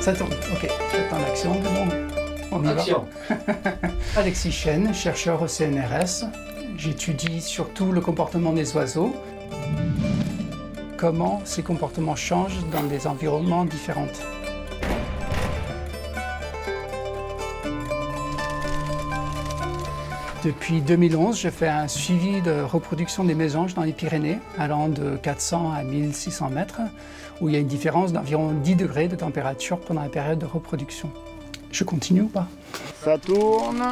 Ça tourne, ok. C'est en action, bon, on y Action. va. Alexis Chen, chercheur au CNRS. J'étudie surtout le comportement des oiseaux. Comment ces comportements changent dans des environnements différents. Depuis 2011, je fais un suivi de reproduction des mésanges dans les Pyrénées, allant de 400 à 1600 mètres, où il y a une différence d'environ 10 degrés de température pendant la période de reproduction. Je continue ou pas? Ça tourne.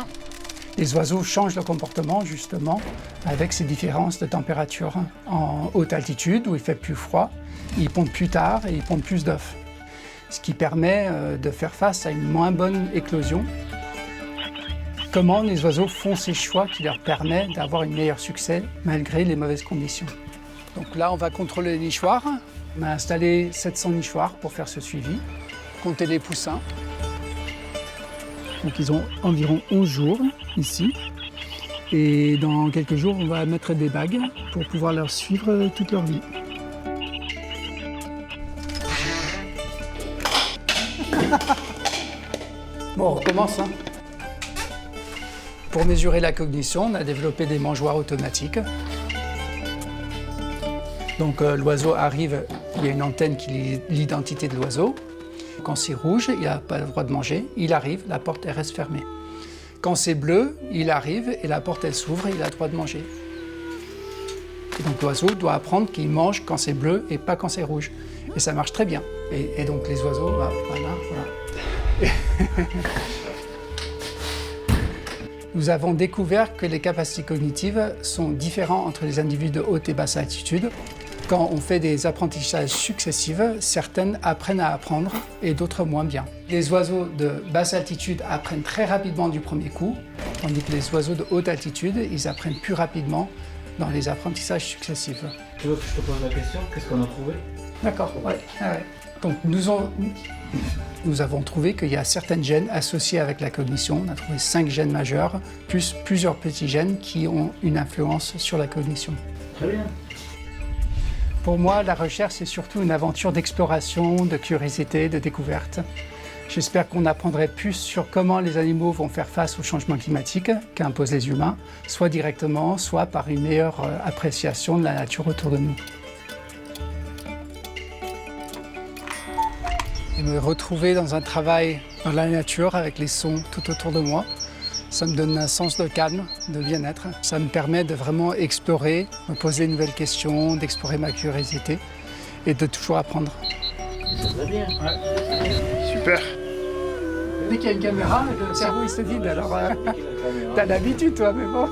Les oiseaux changent leur comportement justement avec ces différences de température. En haute altitude, où il fait plus froid, ils pondent plus tard et ils pondent plus d'œufs. Ce qui permet de faire face à une moins bonne éclosion. Comment les oiseaux font ces choix qui leur permettent d'avoir un meilleur succès malgré les mauvaises conditions. Donc là, on va contrôler les nichoirs. On a installé 700 nichoirs pour faire ce suivi. Compter les poussins. Donc ils ont environ 11 jours ici. Et dans quelques jours, on va mettre des bagues pour pouvoir leur suivre toute leur vie. Bon, on recommence. Pour mesurer la cognition, on a développé des mangeoires automatiques. Donc l'oiseau arrive, il y a une antenne qui lit l'identité de l'oiseau. Quand c'est rouge, il n'a pas le droit de manger. Il arrive, la porte elle reste fermée. Quand c'est bleu, il arrive et la porte elle s'ouvre et il a le droit de manger. Et donc l'oiseau doit apprendre qu'il mange quand c'est bleu et pas quand c'est rouge. Et ça marche très bien. Et donc les oiseaux, voilà. Nous avons découvert que les capacités cognitives sont différentes entre les individus de haute et basse altitude. Quand on fait des apprentissages successifs, certaines apprennent à apprendre et d'autres moins bien. Les oiseaux de basse altitude apprennent très rapidement du premier coup, tandis que les oiseaux de haute altitude, ils apprennent plus rapidement dans les apprentissages successifs. Tu veux que je te pose la question? Qu'est-ce qu'on a trouvé? D'accord, ouais. Donc nous avons trouvé qu'il y a certaines gènes associées avec la cognition. On a trouvé 5 gènes majeurs, plus plusieurs petits gènes qui ont une influence sur la cognition. Très bien. Pour moi, la recherche, c'est surtout une aventure d'exploration, de curiosité, de découverte. J'espère qu'on apprendrait plus sur comment les animaux vont faire face au changement climatique qu'imposent les humains, soit directement, soit par une meilleure appréciation de la nature autour de nous. Et me retrouver dans un travail dans la nature avec les sons tout autour de moi, ça me donne un sens de calme, de bien-être. Ça me permet de vraiment explorer, me poser de nouvelles questions, d'explorer ma curiosité et de toujours apprendre. Très bien. Ouais. Super. Dès qu'il y a une caméra, le cerveau il se vide, alors t'as l'habitude toi, mais bon.